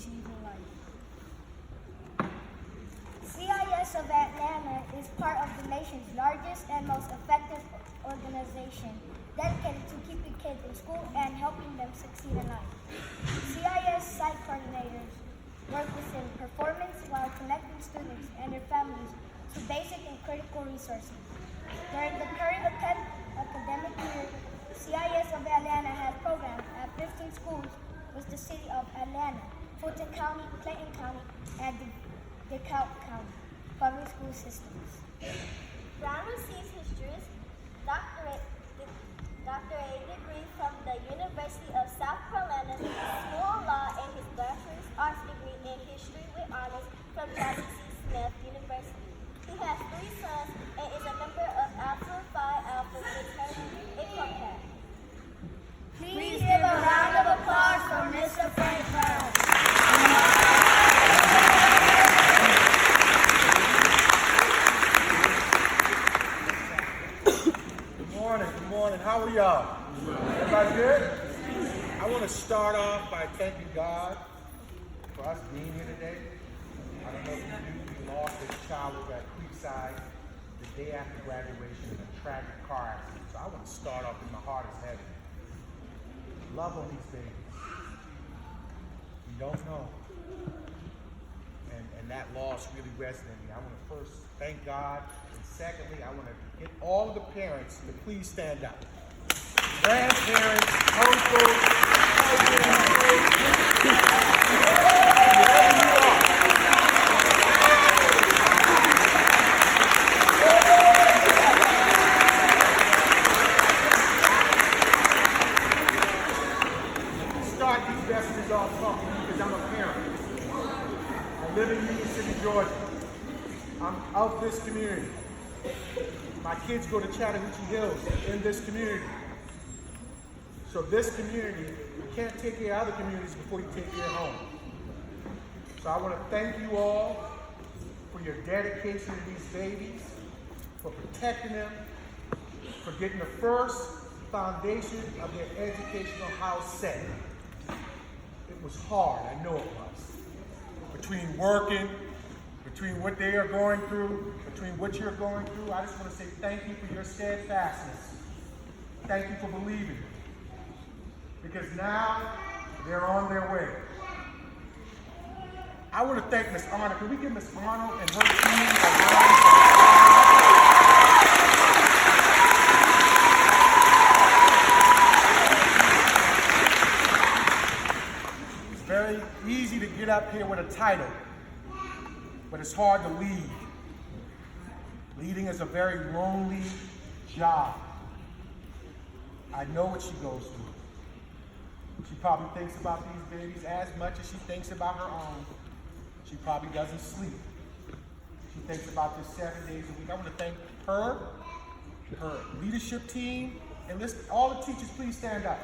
achieve in life. CIS of Atlanta is part of the nation's largest and most effective organization dedicated to keeping kids in school and helping them succeed in life. CIS site coordinators work within performance while connecting students and their families to basic and critical resources. During the current academic year, CIS of Atlanta has programs at 15 schools with the city of Atlanta, Fulton County, Clayton County, and DeKalb County public school systems. Brown receives his Juris Doctorate degree from the University of South Carolina School of Law and his Bachelor's Arts degree in History with honors from Johnson C. Smith University. He has 3 sons and is a member of Alpha Phi Alpha fraternity in Copac. Please give a round of applause for Mr. Frank Brown. Good morning. How are y'all? Everybody good? I want to start off by thanking God for us being here today. I don't know if you knew we lost a child over at Creekside the day after graduation in a tragic car accident. So I want to start off with my heart is heavy. Love on these babies. You don't know. And that loss really resonated with me. I want to first thank God. And secondly, I want to get all of the parents to please stand up. Grandparents, uncles, start these messages off talking because I'm a parent. I live in Union City, Georgia. I'm of this community. My kids go to Chattahoochee Hills in this community. So this community, you can't take care of other communities before you take care of home. So I want to thank you all for your dedication to these babies, for protecting them, for getting the first foundation of their educational house set. It was hard, I know it was. Between working, between what they are going through, between what you're going through, I just want to say thank you for your steadfastness. Thank you for believing. Because now they're on their way. I want to thank Miss Arnold. Can we give Miss Arnold and her team a round of applause? It's very easy to get up here with a title, but it's hard to lead. Leading is a very lonely job. I know what she goes through. She probably thinks about these babies as much as she thinks about her own. She probably doesn't sleep. She thinks about this 7 days a week. I want to thank her, her leadership team, and listen, all the teachers, please stand up.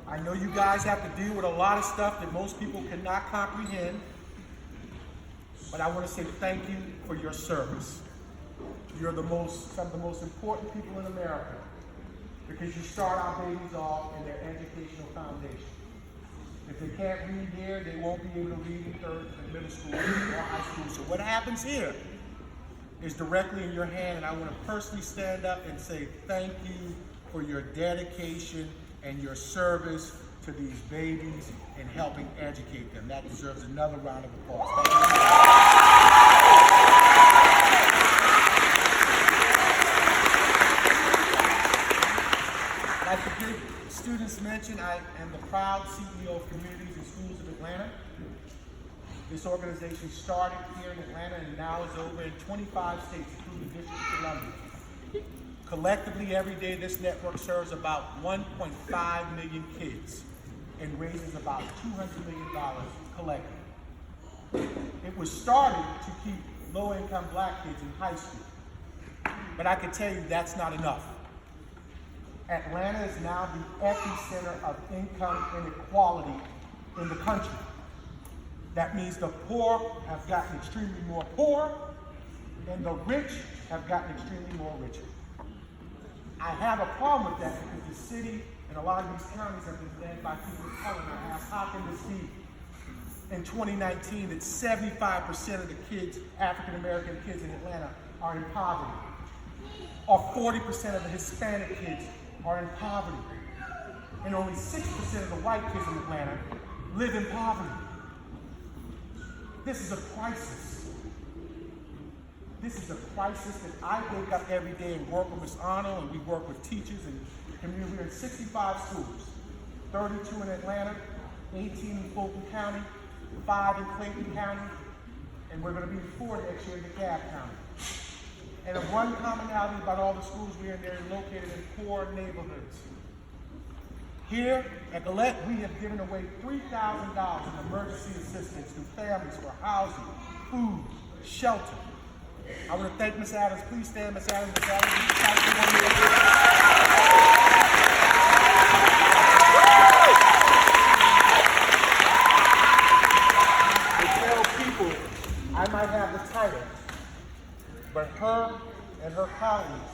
I know you guys have to deal with a lot of stuff that most people cannot comprehend, but I want to say thank you for your service. You're some of the most important people in America because you start our babies off in their educational foundation. If they can't read here, they won't be able to read in third and middle school or high school. So what happens here is directly in your hand, and I want to personally stand up and say thank you for your dedication and your service to these babies and helping educate them. That deserves another round of applause. Like the big students mentioned, I am the proud CEO of Communities and Schools of Atlanta. This organization started here in Atlanta and now is over in 25 states, including the District of Columbia. Collectively, every day, this network serves about 1.5 million kids and raises about $200 million collectively. It was started to keep low-income black kids in high school. But I can tell you that's not enough. Atlanta is now the epicenter of income inequality in the country. That means the poor have gotten extremely more poor, and the rich have gotten extremely more richer. I have a problem with that because the city and a lot of these counties have been led by people of color. And I ask, how can this be? In 2019, that 75% of the kids, African American kids in Atlanta, are in poverty. Or 40% of the Hispanic kids are in poverty. And only 6% of the white kids in Atlanta live in poverty. This is a crisis. This is a crisis that I wake up every day and work with Ms. Arnold, and we work with teachers and community. We're in 65 schools, 32 in Atlanta, 18 in Fulton County, 5 in Clayton County, and we're going to be 4 next year in DeKalb County. And the one commonality about all the schools we're in, they're located in poor neighborhoods. Here at Gullatt, we have given away $3,000 in emergency assistance to families for housing, food, shelter. I want to thank Ms. Adams. Please stand, Ms. Adams. Ms. Adams, I might have the title, but her and her colleagues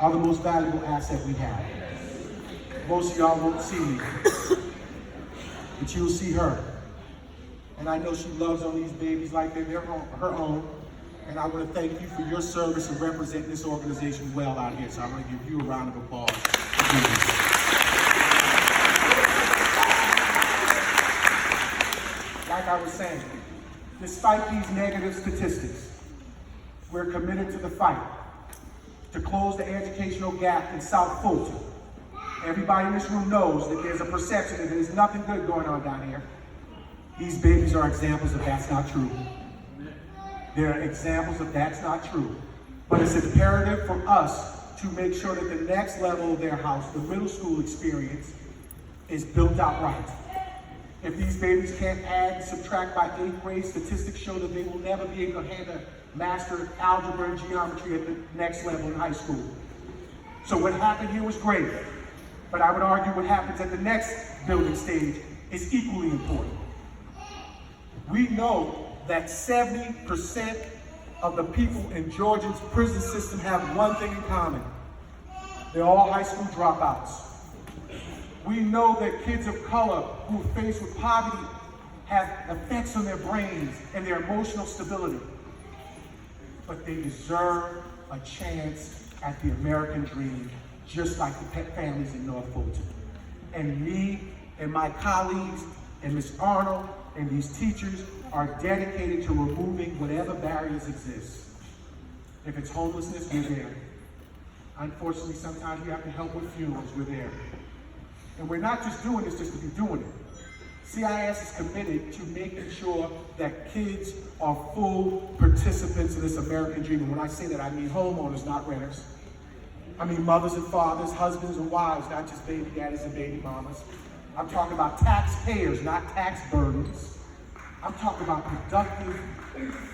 are the most valuable asset we have. Most of y'all won't see me, but you'll see her. And I know she loves on these babies like they're her own. And I want to thank you for your service and representing this organization well out here. So I'm going to give you a round of applause. Like I was saying, despite these negative statistics, we're committed to the fight to close the educational gap in South Fulton. Everybody in this room knows that there's a perception that there's nothing good going on down here. These babies are examples of that's not true. They're examples of that's not true. But it's imperative for us to make sure that the next level of their house, the middle school experience, is built out right. If these babies can't add and subtract by 8th grade, statistics show that they will never be able to handle master algebra and geometry at the next level in high school. So what happened here was great, but I would argue what happens at the next building stage is equally important. We know that 70% of the people in Georgia's prison system have one thing in common. They're all high school dropouts. We know that kids of color who are faced with poverty have effects on their brains and their emotional stability. But they deserve a chance at the American dream, just like the pet families in North Fulton. And me and my colleagues and Ms. Arnold and these teachers are dedicated to removing whatever barriers exist. If it's homelessness, we're there. Unfortunately, sometimes we have to help with funerals, we're there. And we're not just doing this just to be doing it. CIS is committed to making sure that kids are full participants in this American dream. And when I say that, I mean homeowners, not renters. I mean mothers and fathers, husbands and wives, not just baby daddies and baby mamas. I'm talking about taxpayers, not tax burdens. I'm talking about productive,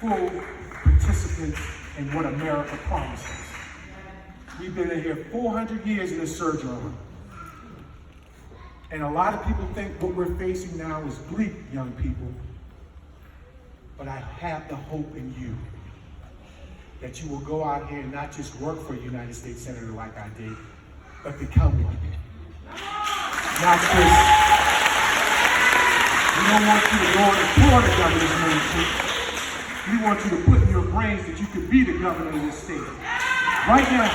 full participants in what America promises. We've been in here 400 years in this sojourn. And a lot of people think what we're facing now is bleak, young people. But I have the hope in you that you will go out here and not just work for a United States Senator like I did, but become one. Not just, we don't want you to go and applaud the governor's mansion. We want you to put in your brains that you could be the governor of this state. Right now.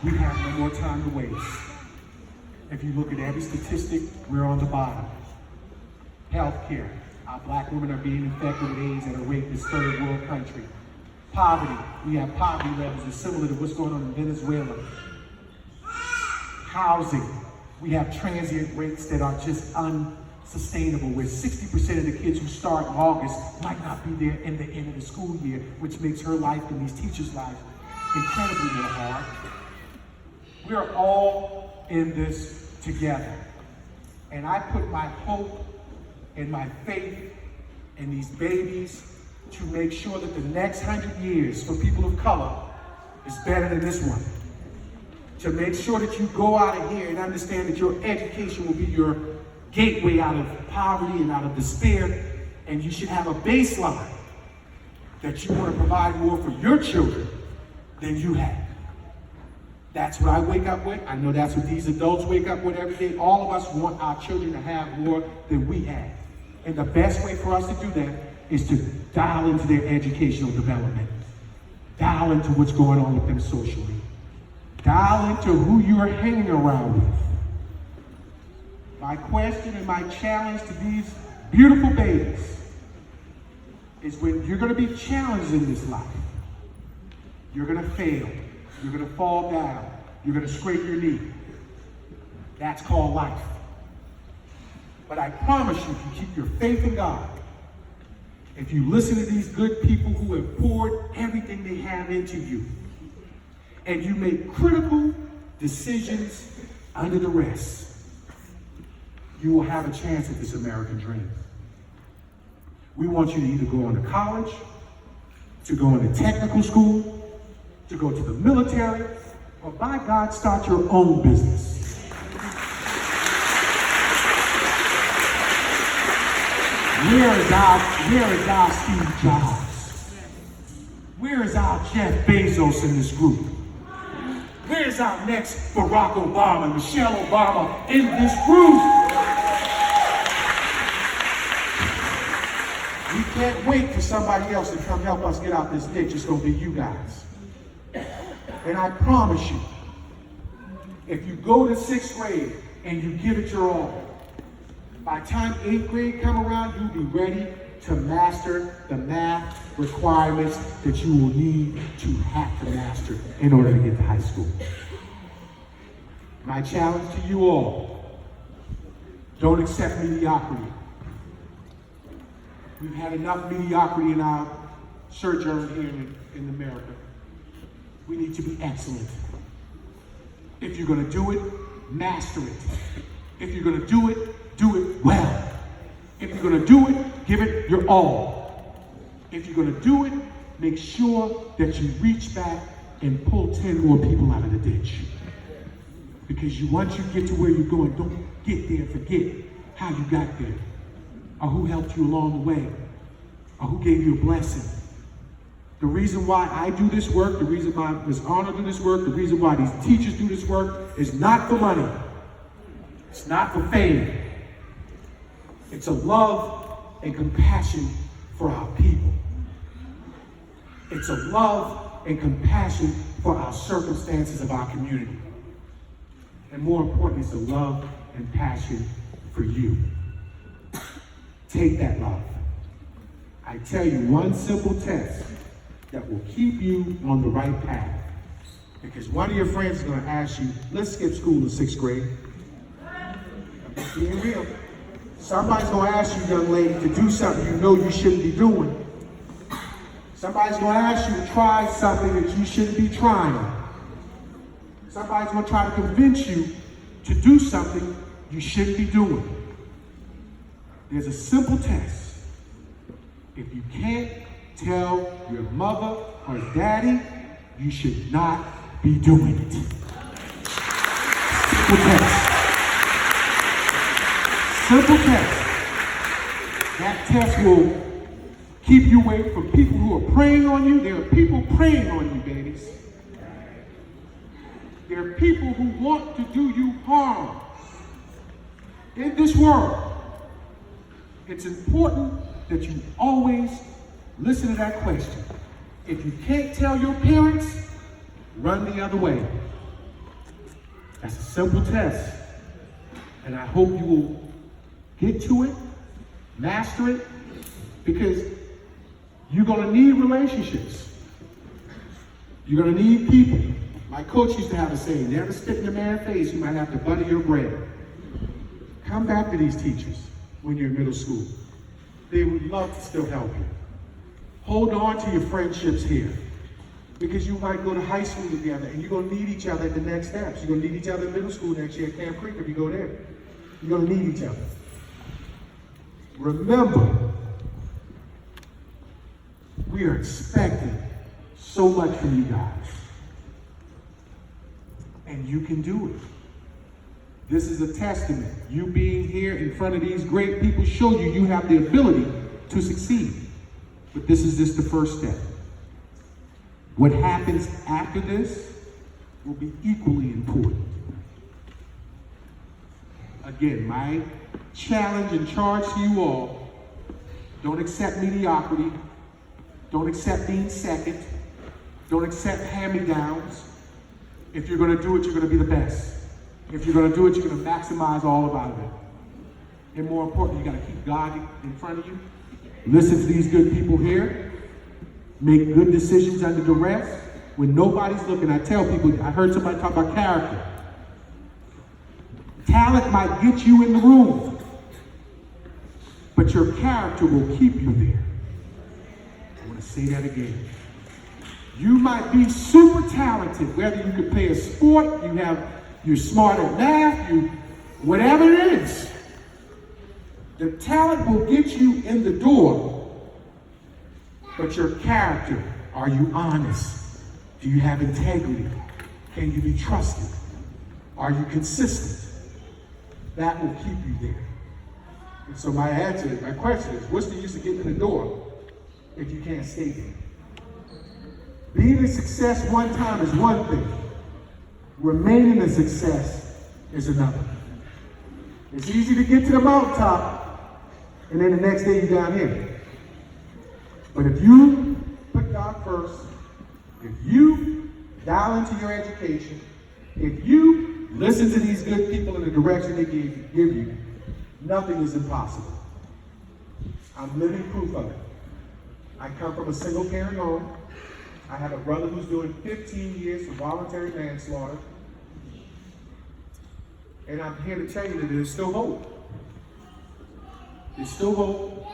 We have no more time to waste. If you look at every statistic, we're on the bottom. Healthcare. Our black women are being infected with AIDS at a rate in this third world country. Poverty. We have poverty levels that are similar to what's going on in Venezuela. Housing. We have transient rates that are just unsustainable, where 60% of the kids who start in August might not be there in the end of the school year, which makes her life and these teachers' lives incredibly more hard. We are all in this together. And I put my hope and my faith in these babies to make sure that the next 100 years for people of color is better than this one. To make sure that you go out of here and understand that your education will be your gateway out of poverty and out of despair, and you should have a baseline that you want to provide more for your children than you have. That's what I wake up with. I know that's what these adults wake up with every day. All of us want our children to have more than we have. And the best way for us to do that is to dial into their educational development. Dial into what's going on with them socially. Dial into who you are hanging around with. My question and my challenge to these beautiful babies is when you're going to be challenged in this life, you're going to fail. You're going to fall down. You're going to scrape your knee. That's called life. But I promise you, if you keep your faith in God, if you listen to these good people who have poured everything they have into you, and you make critical decisions under duress, you will have a chance at this American dream. We want you to either go on to college, to go into technical school, to go to the military, or by God, start your own business. Where is our Steve Jobs? Where is our Jeff Bezos in this group? Where is our next Barack Obama, Michelle Obama in this group? We can't wait for somebody else to come help us get out this ditch. It's going to be you guys. And I promise you, if you go to 6th grade and you give it your all, by the time 8th grade come around, you'll be ready to master the math requirements that you will need to have to master in order to get to high school. My challenge to you all, don't accept mediocrity. We've had enough mediocrity in our sojourn here in America. We need to be excellent. If you're going to do it, master it. If you're going to do it well. If you're going to do it, give it your all. If you're going to do it, make sure that you reach back and pull 10 more people out of the ditch. Because once you get to where you're going, don't get there and forget how you got there, or who helped you along the way, or who gave you a blessing. The reason why I do this work, the reason why Ms. Arnold do this work, the reason why these teachers do this work is not for money. It's not for fame. It's a love and compassion for our people. It's a love and compassion for our circumstances of our community. And more importantly, it's a love and passion for you. Take that love. I tell you, one simple test that will keep you on the right path. Because one of your friends is going to ask you, let's skip school in 6th grade. I'm just being real. Somebody's going to ask you, young lady, to do something you know you shouldn't be doing. Somebody's going to ask you to try something that you shouldn't be trying. Somebody's going to try to convince you to do something you shouldn't be doing. There's a simple test. If you can't tell your mother or daddy, you should not be doing it. Simple test. Simple test. That test will keep you away from people who are preying on you. There are people preying on you, babies. There are people who want to do you harm. In this world, it's important that you always listen to that question. If you can't tell your parents, run the other way. That's a simple test. And I hope you will get to it, master it, because you're going to need relationships. You're going to need people. My coach used to have a saying, never spit in a man's face, you might have to butter your bread. Come back to these teachers when you're in middle school. They would love to still help you. Hold on to your friendships here, because you might go to high school together and you're going to need each other at the next steps. You're going to need each other in middle school next year at Camp Creek if you go there. You're going to need each other. Remember, we are expecting so much from you guys. and you can do it. This is a testament. You being here in front of these great people show you have the ability to succeed. But this is just the first step. What happens after this will be equally important. Again, my challenge and charge to you all, don't accept mediocrity. Don't accept being second. Don't accept hand-me-downs. If you're going to do it, you're going to be the best. If you're going to do it, you're going to maximize all out of it. And more importantly, you got to keep God in front of you. Listen to these good people here. Make good decisions under duress. When nobody's looking, I tell people, I heard somebody talk about character. Talent might get you in the room, but your character will keep you there. I want to say that again. You might be super talented, whether you can play a sport, you're smart at math, whatever it is. The talent will get you in the door, but your character, are you honest? Do you have integrity? Can you be trusted? Are you consistent? That will keep you there. And so my question is, what's the use of getting in the door if you can't stay there? Being a success one time is one thing. Remaining a success is another. It's easy to get to the mountaintop, and then the next day you're down here. But if you put God first, if you dial into your education, if you listen to these good people in the direction they give you, nothing is impossible. I'm living proof of it. I come from a single parent home. I have a brother who's doing 15 years for voluntary manslaughter. And I'm here to tell you that there's still hope. There's still hope.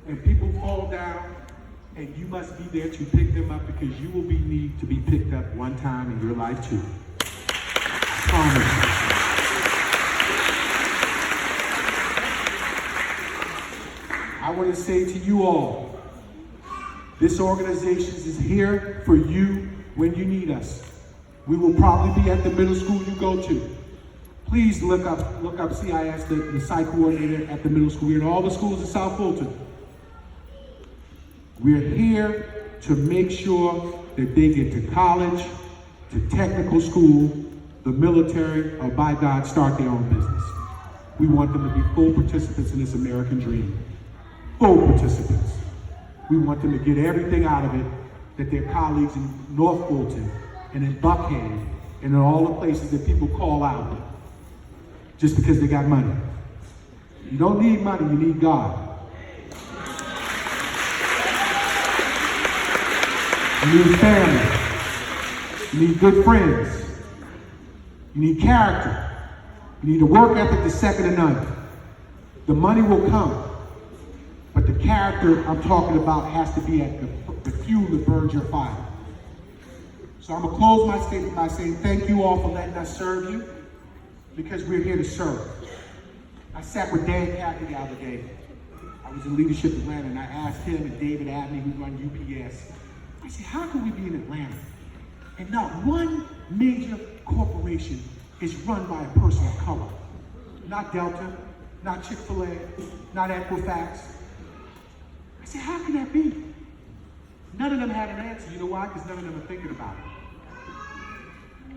And people fall down, and you must be there to pick them up, because you will need to be picked up one time in your life too. I promise you. I want to say to you all, this organization is here for you when you need us. We will probably be at the middle school you go to. Please look up CIS, the site coordinator at the middle school. We're in all the schools in South Fulton. We're here to make sure that they get to college, to technical school, the military, or by God, start their own business. We want them to be full participants in this American dream. Full participants. We want them to get everything out of it that their colleagues in North Fulton and in Buckhead and in all the places that people call out just because they got money. You don't need money, you need God. You need family. You need good friends. You need character. You need a work ethic that's second to none. The money will come. But the character I'm talking about has to be at the fuel that burns your fire. So I'm going to close my statement by saying thank you all for letting us serve you, because we're here to serve. I sat with Dan Cathy the other day. I was in Leadership Atlanta, and I asked him and David Abney, who run UPS, I said, how can we be in Atlanta and not one major corporation is run by a person of color? Not Delta, not Chick-fil-A, not Equifax. I said, how can that be? None of them had an answer. You know why? Because none of them are thinking about it.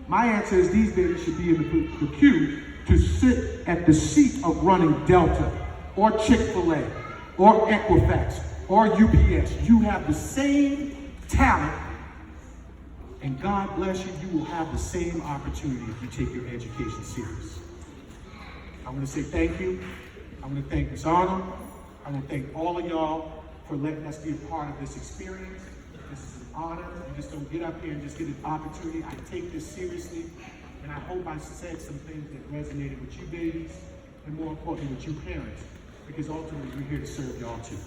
My answer is these babies should be in the queue to sit at the seat of running Delta or Chick-fil-A or Equifax or UPS. You have the same talent, and God bless you, you will have the same opportunity if you take your education serious. I want to say thank you. I want to thank Ms. Arnold. I want to thank all of y'all for letting us be a part of this experience. This is an honor. You just don't get up here and just get an opportunity. I take this seriously, and I hope I said some things that resonated with you babies, and more importantly with you parents, because ultimately we're here to serve y'all too.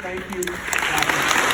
Thank you. God bless you.